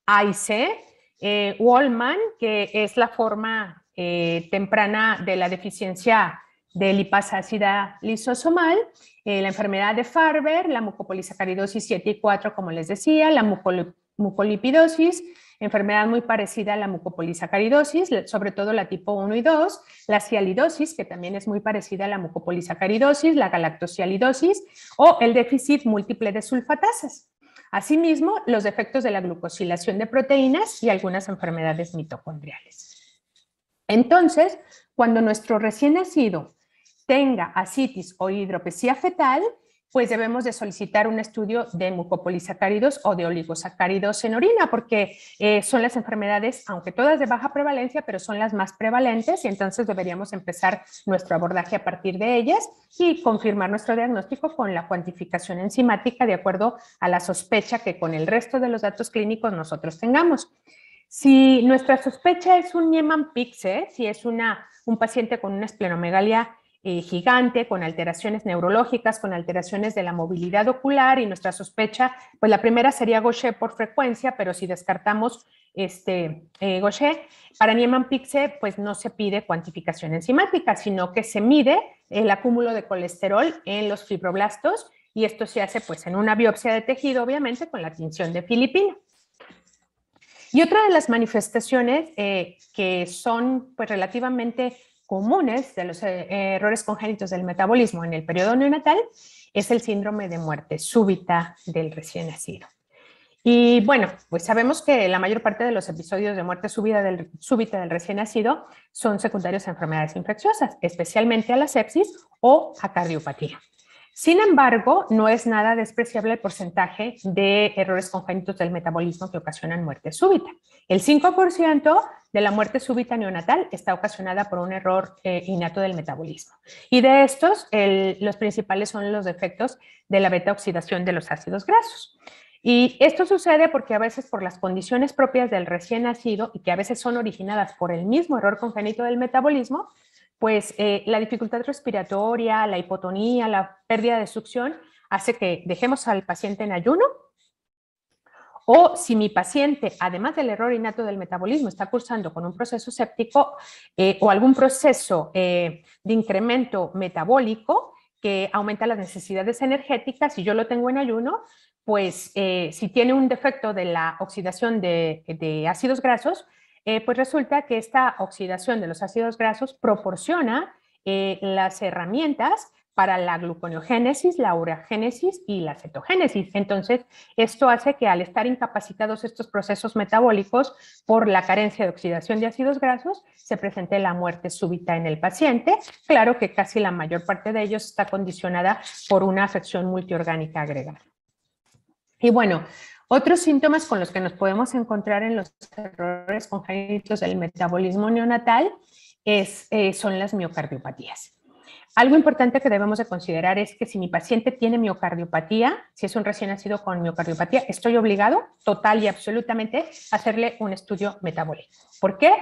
A y C, Wolman, que es la forma temprana de la deficiencia de lipasa ácida lisosomal, la enfermedad de Farber, la mucopolisacaridosis 7 y 4, como les decía, la mucolipidosis, enfermedad muy parecida a la mucopolisacaridosis, sobre todo la tipo 1 y 2, la sialidosis, que también es muy parecida a la mucopolisacaridosis, la galactosialidosis o el déficit múltiple de sulfatasas. Asimismo, los defectos de la glucosilación de proteínas y algunas enfermedades mitocondriales. Entonces, cuando nuestro recién nacido tenga ascitis o hidropesía fetal, pues debemos de solicitar un estudio de mucopolisacáridos o de oligosacáridos en orina, porque son las enfermedades, aunque todas de baja prevalencia, pero son las más prevalentes y entonces deberíamos empezar nuestro abordaje a partir de ellas y confirmar nuestro diagnóstico con la cuantificación enzimática de acuerdo a la sospecha que con el resto de los datos clínicos nosotros tengamos. Si nuestra sospecha es un Niemann-Pick, si es un paciente con una esplenomegalia gigante, con alteraciones neurológicas, con alteraciones de la movilidad ocular y nuestra sospecha, pues la primera sería Gaucher por frecuencia, pero si descartamos Gaucher, para Niemann-Pick pues no se pide cuantificación enzimática, sino que se mide el acúmulo de colesterol en los fibroblastos y esto se hace pues en una biopsia de tejido, obviamente, con la tinción de filipina. Y otra de las manifestaciones que son pues relativamente comunes de los errores congénitos del metabolismo en el periodo neonatal es el síndrome de muerte súbita del recién nacido. Y bueno, pues sabemos que la mayor parte de los episodios de muerte súbita del recién nacido son secundarios a enfermedades infecciosas, especialmente a la sepsis o a cardiopatía. Sin embargo, no es nada despreciable el porcentaje de errores congénitos del metabolismo que ocasionan muerte súbita. El 5% de la muerte súbita neonatal está ocasionada por un error innato del metabolismo. Y de estos, los principales son los defectos de la beta-oxidación de los ácidos grasos. Y esto sucede porque a veces por las condiciones propias del recién nacido y que a veces son originadas por el mismo error congénito del metabolismo, pues la dificultad respiratoria, la hipotonía, la pérdida de succión hace que dejemos al paciente en ayuno. O si mi paciente, además del error innato del metabolismo, está cursando con un proceso séptico o algún proceso de incremento metabólico que aumenta las necesidades energéticas, si yo lo tengo en ayuno, pues si tiene un defecto de la oxidación de ácidos grasos, pues resulta que esta oxidación de los ácidos grasos proporciona las herramientas para la gluconeogénesis, la ureagénesis y la cetogénesis. Entonces, esto hace que al estar incapacitados estos procesos metabólicos por la carencia de oxidación de ácidos grasos, se presente la muerte súbita en el paciente. Claro que casi la mayor parte de ellos está condicionada por una afección multiorgánica agregada. Y bueno, otros síntomas con los que nos podemos encontrar en los errores congénitos del metabolismo neonatal son las miocardiopatías. Algo importante que debemos de considerar es que si mi paciente tiene miocardiopatía, si es un recién nacido con miocardiopatía, estoy obligado total y absolutamente a hacerle un estudio metabólico. ¿Por qué?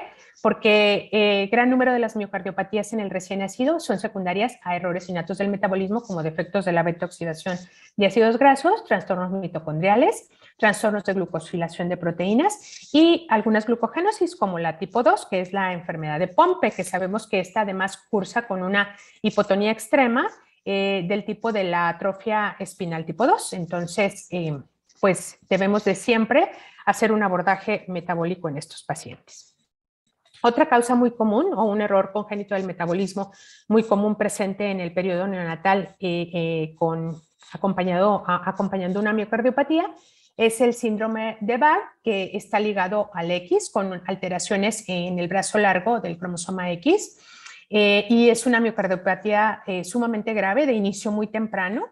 Porque gran número de las miocardiopatías en el recién nacido son secundarias a errores innatos del metabolismo como defectos de la beta-oxidación de ácidos grasos, trastornos mitocondriales, trastornos de glucosilación de proteínas y algunas glucogénesis como la tipo 2, que es la enfermedad de Pompe, que sabemos que esta además cursa con una hipotonía extrema del tipo de la atrofia espinal tipo 2. Entonces, pues debemos de siempre hacer un abordaje metabólico en estos pacientes. Otra causa muy común o un error congénito del metabolismo muy común presente en el periodo neonatal acompañando una miocardiopatía es el síndrome de Barr, que está ligado al X con alteraciones en el brazo largo del cromosoma X y es una miocardiopatía sumamente grave de inicio muy temprano.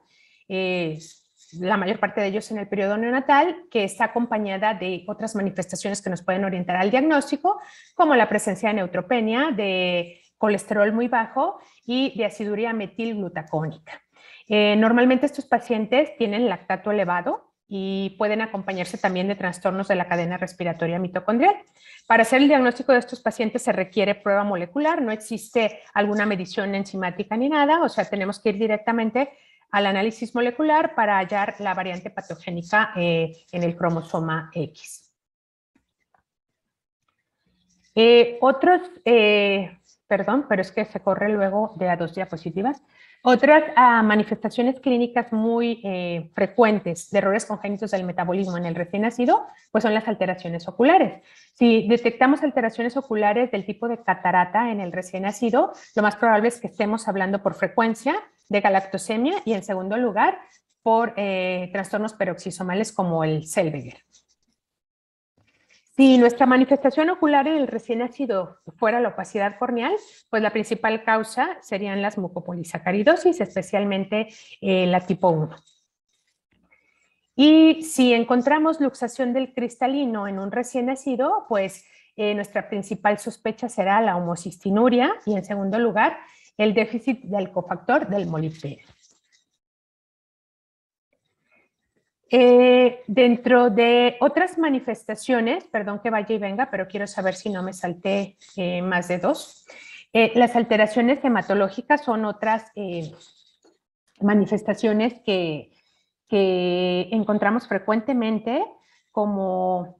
La mayor parte de ellos en el periodo neonatal, que está acompañada de otras manifestaciones que nos pueden orientar al diagnóstico, como la presencia de neutropenia, de colesterol muy bajo y de aciduria metilglutacónica. Normalmente estos pacientes tienen lactato elevado y pueden acompañarse también de trastornos de la cadena respiratoria mitocondrial. Para hacer el diagnóstico de estos pacientes se requiere prueba molecular, no existe alguna medición enzimática ni nada, o sea, tenemos que ir directamente al análisis molecular para hallar la variante patogénica en el cromosoma X. Perdón, pero es que se corre luego de a 2 diapositivas. Otras manifestaciones clínicas muy frecuentes de errores congénitos del metabolismo en el recién nacido, pues son las alteraciones oculares. Si detectamos alteraciones oculares del tipo de catarata en el recién nacido, lo más probable es que estemos hablando por frecuencia de galactosemia y en segundo lugar por trastornos peroxisomales como el Zellweger. Si nuestra manifestación ocular en el recién nacido fuera la opacidad corneal, pues la principal causa serían las mucopolisacaridosis, especialmente la tipo 1. Y si encontramos luxación del cristalino en un recién nacido, pues nuestra principal sospecha será la homocistinuria y en segundo lugar el déficit del cofactor del molibdeno. Dentro de otras manifestaciones, perdón que vaya y venga, pero quiero saber si no me salté más de 2. Las alteraciones hematológicas son otras manifestaciones que encontramos frecuentemente como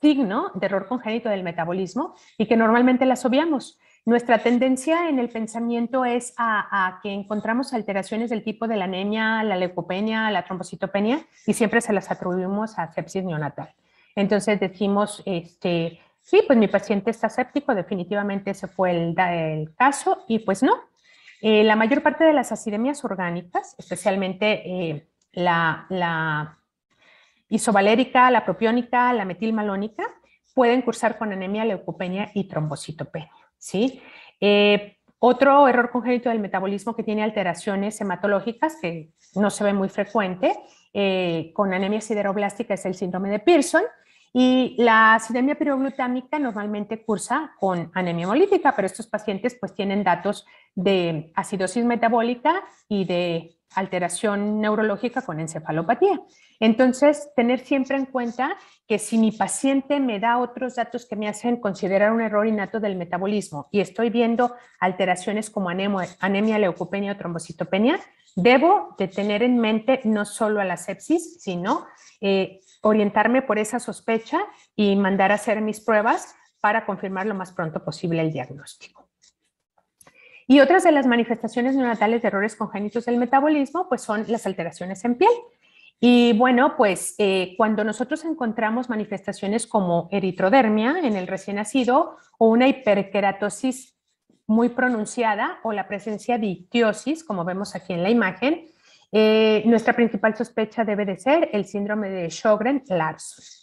signo de error congénito del metabolismo y que normalmente las obviamos. Nuestra tendencia en el pensamiento es a que encontramos alteraciones del tipo de la anemia, la leucopenia, la trombocitopenia y siempre se las atribuimos a sepsis neonatal. Entonces decimos, sí, pues mi paciente está séptico, definitivamente ese fue el caso y pues no. La mayor parte de las acidemias orgánicas, especialmente la isovalérica, la propiónica, la metilmalónica, pueden cursar con anemia, leucopenia y trombocitopenia. ¿Sí? Otro error congénito del metabolismo que tiene alteraciones hematológicas, que no se ve muy frecuente, con anemia sideroblástica es el síndrome de Pearson, y la acidemia piroglutámica normalmente cursa con anemia hemolítica, pero estos pacientes pues tienen datos de acidosis metabólica y de alteración neurológica con encefalopatía. Entonces, tener siempre en cuenta que si mi paciente me da otros datos que me hacen considerar un error innato del metabolismo y estoy viendo alteraciones como anemia, leucopenia o trombocitopenia, debo de tener en mente no solo a la sepsis, sino orientarme por esa sospecha y mandar a hacer mis pruebas para confirmar lo más pronto posible el diagnóstico. Y otras de las manifestaciones neonatales de errores congénitos del metabolismo pues son las alteraciones en piel. Y bueno, pues cuando nosotros encontramos manifestaciones como eritrodermia en el recién nacido o una hiperkeratosis muy pronunciada o la presencia de ictiosis, como vemos aquí en la imagen, nuestra principal sospecha debe de ser el síndrome de Sjögren-Larsson.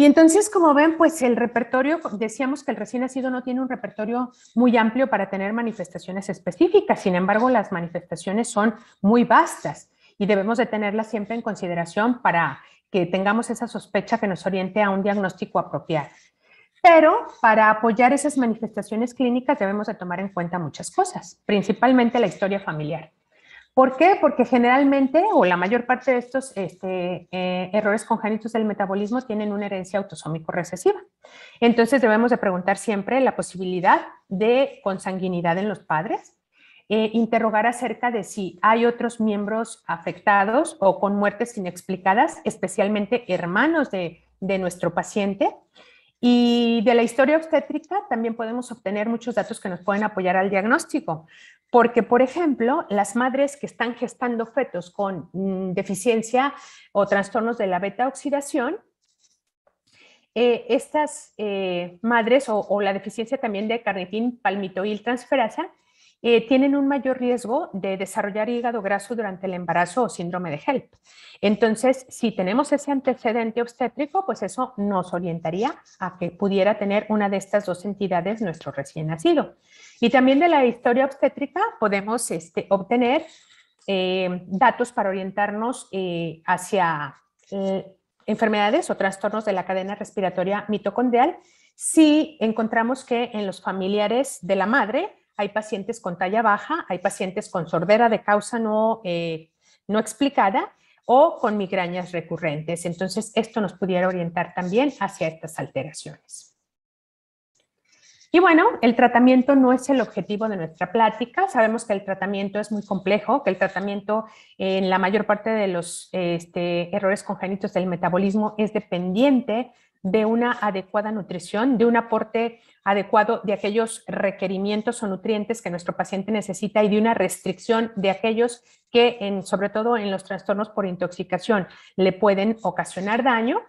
Y entonces, como ven, pues el repertorio, decíamos que el recién nacido no tiene un repertorio muy amplio para tener manifestaciones específicas, sin embargo, las manifestaciones son muy vastas y debemos de tenerlas siempre en consideración para que tengamos esa sospecha que nos oriente a un diagnóstico apropiado. Pero para apoyar esas manifestaciones clínicas debemos de tomar en cuenta muchas cosas, principalmente la historia familiar. ¿Por qué? Porque generalmente, o la mayor parte de estos errores congénitos del metabolismo tienen una herencia autosómico recesiva. Entonces debemos de preguntar siempre la posibilidad de consanguinidad en los padres, interrogar acerca de si hay otros miembros afectados o con muertes inexplicadas, especialmente hermanos de nuestro paciente. Y de la historia obstétrica también podemos obtener muchos datos que nos pueden apoyar al diagnóstico, porque, por ejemplo, las madres que están gestando fetos con deficiencia o trastornos de la beta-oxidación, estas madres o la deficiencia también de carnitín palmitoil transferasa tienen un mayor riesgo de desarrollar hígado graso durante el embarazo o síndrome de HELP. Entonces, si tenemos ese antecedente obstétrico, pues eso nos orientaría a que pudiera tener una de estas dos entidades nuestro recién nacido. Y también de la historia obstétrica podemos obtener datos para orientarnos hacia enfermedades o trastornos de la cadena respiratoria mitocondrial si encontramos que en los familiares de la madre hay pacientes con talla baja, hay pacientes con sordera de causa no explicada o con migrañas recurrentes. Entonces, esto nos pudiera orientar también hacia estas alteraciones. Y bueno, el tratamiento no es el objetivo de nuestra plática. Sabemos que el tratamiento es muy complejo, que el tratamiento en la mayor parte de los errores congénitos del metabolismo es dependiente de una adecuada nutrición, de un aporte adecuado de aquellos requerimientos o nutrientes que nuestro paciente necesita y de una restricción de aquellos que, sobre todo en los trastornos por intoxicación, le pueden ocasionar daño.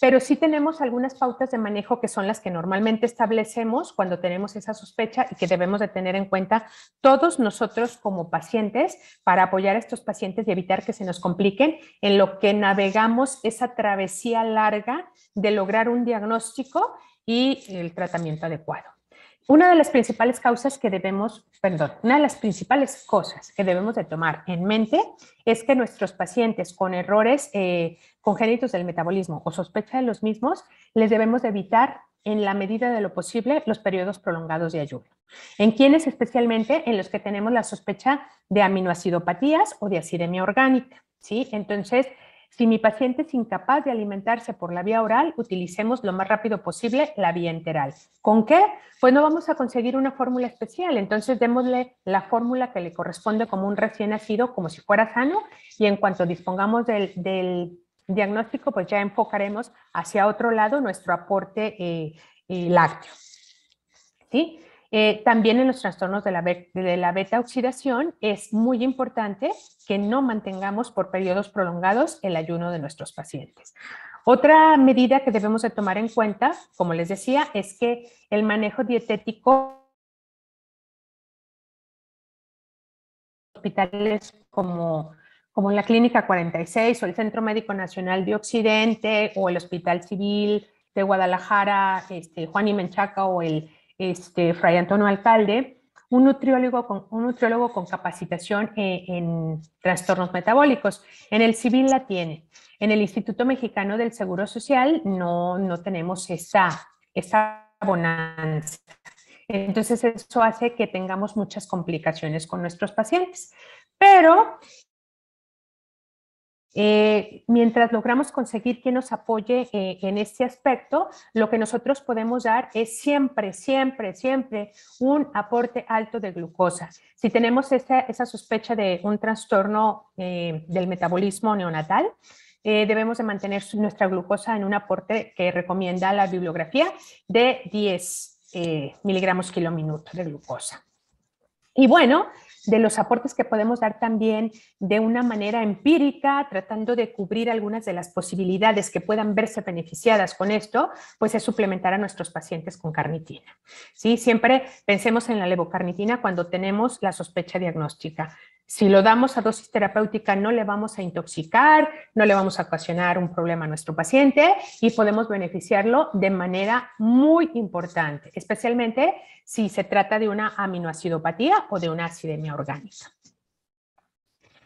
Pero sí tenemos algunas pautas de manejo que son las que normalmente establecemos cuando tenemos esa sospecha y que debemos de tener en cuenta todos nosotros como pacientes para apoyar a estos pacientes y evitar que se nos compliquen en lo que navegamos esa travesía larga de lograr un diagnóstico y el tratamiento adecuado. Una de las principales cosas que debemos de tomar en mente es que nuestros pacientes con errores congénitos del metabolismo o sospecha de los mismos, les debemos de evitar en la medida de lo posible los periodos prolongados de ayuno. ¿En quiénes? Especialmente en los que tenemos la sospecha de aminoacidopatías o de acidemia orgánica, ¿sí? Entonces, si mi paciente es incapaz de alimentarse por la vía oral, utilicemos lo más rápido posible la vía enteral. ¿Con qué? Pues no vamos a conseguir una fórmula especial, entonces démosle la fórmula que le corresponde como un recién nacido, como si fuera sano, y en cuanto dispongamos del diagnóstico, pues ya enfocaremos hacia otro lado nuestro aporte lácteo. ¿Sí? También en los trastornos de la beta-oxidación es muy importante que no mantengamos por periodos prolongados el ayuno de nuestros pacientes. Otra medida que debemos de tomar en cuenta, como les decía, es que el manejo dietético hospitales como la Clínica 46 o el Centro Médico Nacional de Occidente o el Hospital Civil de Guadalajara, Juan y Menchaca o el Fray Antonio Alcalde, un nutriólogo con capacitación en trastornos metabólicos. En el civil la tiene. En el Instituto Mexicano del Seguro Social no tenemos esa bonanza. Entonces, eso hace que tengamos muchas complicaciones con nuestros pacientes. Pero mientras logramos conseguir quien nos apoye en este aspecto, lo que nosotros podemos dar es siempre un aporte alto de glucosa. Si tenemos esa sospecha de un trastorno del metabolismo neonatal, debemos de mantener nuestra glucosa en un aporte que recomienda la bibliografía de 10 miligramos kilo-minuto de glucosa. Y bueno, de los aportes que podemos dar también de una manera empírica, tratando de cubrir algunas de las posibilidades que puedan verse beneficiadas con esto, pues es suplementar a nuestros pacientes con carnitina. ¿Sí? Siempre pensemos en la levocarnitina cuando tenemos la sospecha diagnóstica. Si lo damos a dosis terapéutica, no le vamos a intoxicar, no le vamos a ocasionar un problema a nuestro paciente y podemos beneficiarlo de manera muy importante, especialmente si se trata de una aminoacidopatía o de una acidemia orgánica.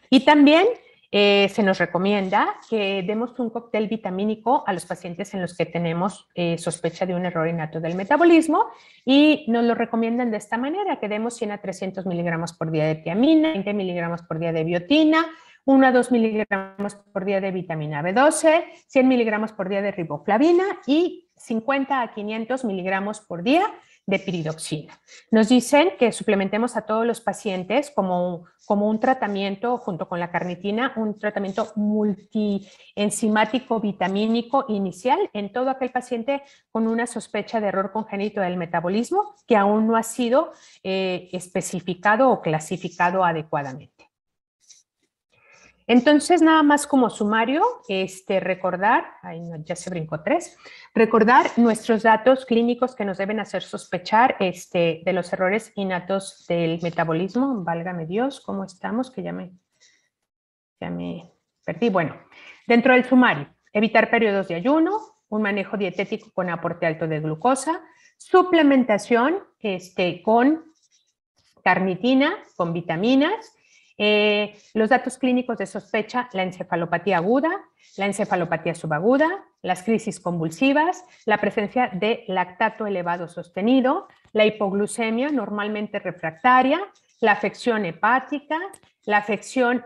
Y también se nos recomienda que demos un cóctel vitamínico a los pacientes en los que tenemos sospecha de un error innato del metabolismo y nos lo recomiendan de esta manera, que demos 100 a 300 miligramos por día de tiamina, 20 miligramos por día de biotina, 1 a 2 miligramos por día de vitamina B12, 100 miligramos por día de riboflavina y 50 a 500 miligramos por día de piridoxina. Nos dicen que suplementemos a todos los pacientes como un tratamiento junto con la carnitina, un tratamiento multienzimático vitamínico inicial en todo aquel paciente con una sospecha de error congénito del metabolismo que aún no ha sido especificado o clasificado adecuadamente. Entonces, nada más como sumario, recordar, ya se brincó 3, recordar nuestros datos clínicos que nos deben hacer sospechar de los errores innatos del metabolismo. Válgame Dios, ¿cómo estamos? Que ya me perdí. Bueno, dentro del sumario, evitar periodos de ayuno, un manejo dietético con aporte alto de glucosa, suplementación con carnitina, con vitaminas, los datos clínicos de sospecha, la encefalopatía aguda, la encefalopatía subaguda, las crisis convulsivas, la presencia de lactato elevado sostenido, la hipoglucemia normalmente refractaria, la afección hepática, la afección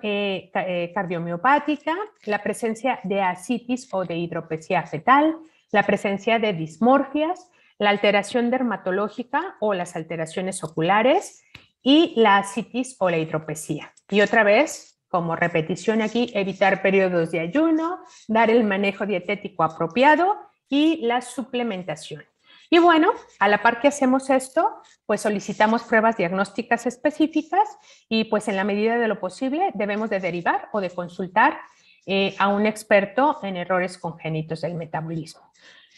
cardiomiopática, la presencia de ascitis o de hidropesía fetal, la presencia de dismorfias, la alteración dermatológica o las alteraciones oculares, y la ascitis o la hidropesía. Y otra vez, como repetición aquí, evitar periodos de ayuno, dar el manejo dietético apropiado y la suplementación. Y bueno, a la par que hacemos esto, pues solicitamos pruebas diagnósticas específicas y pues en la medida de lo posible debemos de derivar o de consultar a un experto en errores congénitos del metabolismo.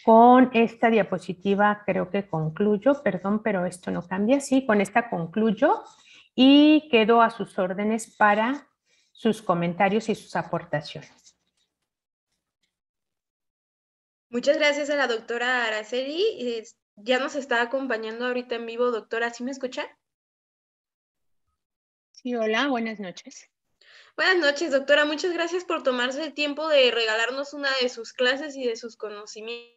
Con esta diapositiva creo que concluyo, perdón, pero esto no cambia, sí, con esta concluyo y quedo a sus órdenes para sus comentarios y sus aportaciones. Muchas gracias a la doctora Araceli. Ya nos está acompañando ahorita en vivo, doctora, ¿sí me escucha? Sí, hola, buenas noches. Buenas noches, doctora. Muchas gracias por tomarse el tiempo de regalarnos una de sus clases y de sus conocimientos.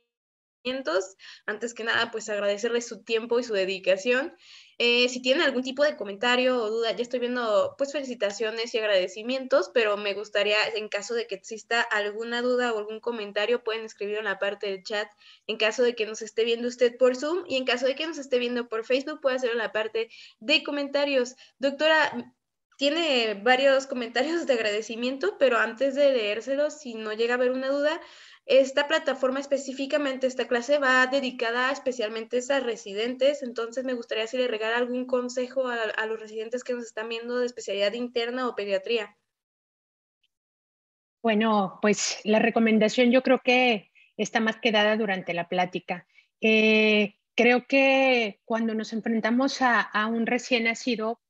Antes que nada, pues agradecerle su tiempo y su dedicación. Si tienen algún tipo de comentario o duda, ya estoy viendo pues felicitaciones y agradecimientos, pero me gustaría, en caso de que exista alguna duda o algún comentario, pueden escribirlo en la parte del chat. En caso de que nos esté viendo usted por Zoom y en caso de que nos esté viendo por Facebook, puede hacerlo en la parte de comentarios. Doctora, tiene varios comentarios de agradecimiento, pero antes de leérselos, si no llega a haber una duda, esta plataforma específicamente, esta clase va dedicada especialmente a residentes, entonces me gustaría si le regala algún consejo a los residentes que nos están viendo de especialidad interna o pediatría. Bueno, pues la recomendación yo creo que está más que dada durante la plática. Creo que cuando nos enfrentamos a un recién nacido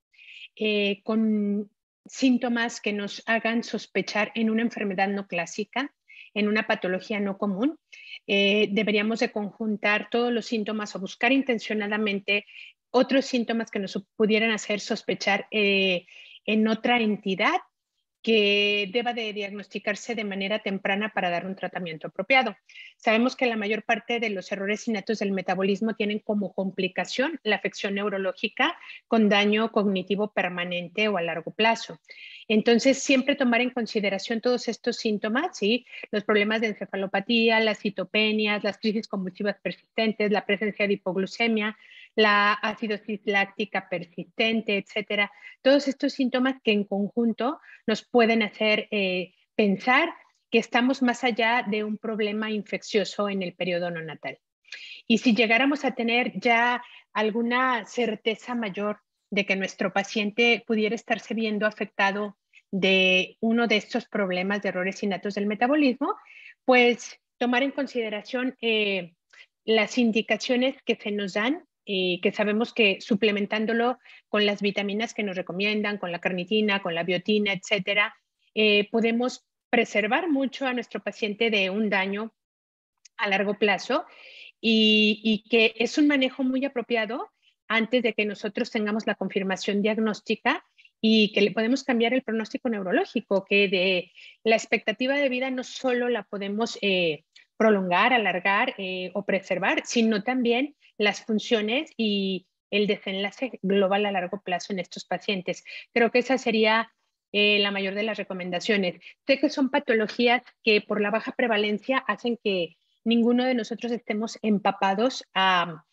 con síntomas que nos hagan sospechar en una enfermedad no clásica, en una patología no común, deberíamos de conjuntar todos los síntomas o buscar intencionadamente otros síntomas que nos pudieran hacer sospechar en otra entidad que deba de diagnosticarse de manera temprana para dar un tratamiento apropiado. Sabemos que la mayor parte de los errores innatos del metabolismo tienen como complicación la afección neurológica con daño cognitivo permanente o a largo plazo. Entonces, siempre tomar en consideración todos estos síntomas, ¿sí? Los problemas de encefalopatía, las citopenias, las crisis convulsivas persistentes, la presencia de hipoglucemia, la acidosis láctica persistente, etcétera. Todos estos síntomas que en conjunto nos pueden hacer pensar que estamos más allá de un problema infeccioso en el periodo neonatal. Y si llegáramos a tener ya alguna certeza mayor de que nuestro paciente pudiera estarse viendo afectado de uno de estos problemas de errores innatos del metabolismo, pues tomar en consideración las indicaciones que se nos dan, que sabemos que suplementándolo con las vitaminas que nos recomiendan, con la carnitina, con la biotina, etcétera, podemos preservar mucho a nuestro paciente de un daño a largo plazo y que es un manejo muy apropiado antes de que nosotros tengamos la confirmación diagnóstica y que le podemos cambiar el pronóstico neurológico, que de la expectativa de vida no solo la podemos prolongar, alargar o preservar, sino también las funciones y el desenlace global a largo plazo en estos pacientes. Creo que esa sería la mayor de las recomendaciones. Sé que son patologías que por la baja prevalencia hacen que ninguno de nosotros estemos empapados a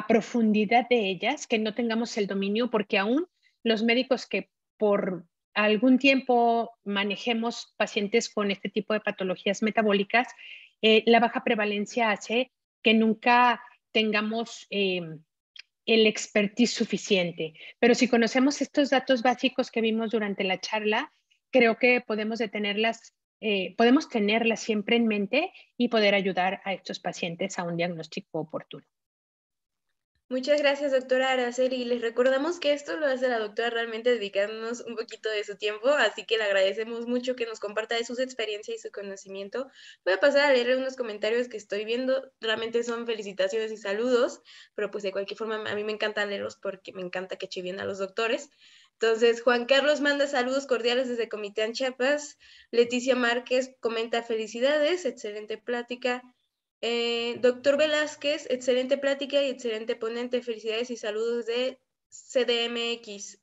profundidad de ellas, que no tengamos el dominio, porque aún los médicos que por algún tiempo manejemos pacientes con este tipo de patologías metabólicas, la baja prevalencia hace que nunca tengamos el expertise suficiente. Pero si conocemos estos datos básicos que vimos durante la charla, creo que podemos podemos tenerlas siempre en mente y poder ayudar a estos pacientes a un diagnóstico oportuno. Muchas gracias, doctora Araceli. Les recordamos que esto lo hace la doctora realmente dedicándonos un poquito de su tiempo, así que le agradecemos mucho que nos comparta de sus experiencias y su conocimiento. Voy a pasar a leer unos comentarios que estoy viendo. Realmente son felicitaciones y saludos, pero pues de cualquier forma a mí me encanta leerlos porque me encanta que eche bien a los doctores. Entonces, Juan Carlos manda saludos cordiales desde Comitán Chiapas. Leticia Márquez comenta felicidades, excelente plática. Doctor Velázquez, excelente plática y excelente ponente. Felicidades y saludos de CDMX.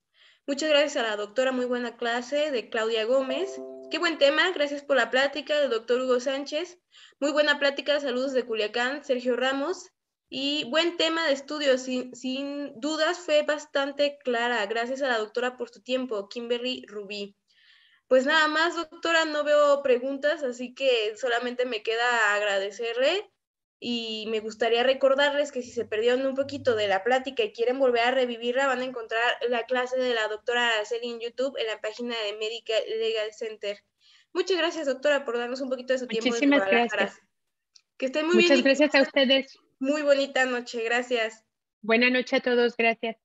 Muchas gracias a la doctora, muy buena clase, de Claudia Gómez. Qué buen tema, gracias por la plática, del doctor Hugo Sánchez. Muy buena plática, saludos de Culiacán, Sergio Ramos. Y buen tema de estudio, sin dudas fue bastante clara. Gracias a la doctora por su tiempo, Kimberly Rubí. Pues nada más, doctora, no veo preguntas, así que solamente me queda agradecerle y me gustaría recordarles que si se perdieron un poquito de la plática y quieren volver a revivirla, van a encontrar la clase de la doctora Araceli en YouTube en la página de Medical Legal Center. Muchas gracias, doctora, por darnos un poquito de su tiempo desde Muchísimas Guadalajara. gracias. Que estén muy bien Muchas y que gracias a ustedes. muy bonita noche. Gracias. Buenas noches a todos. Gracias.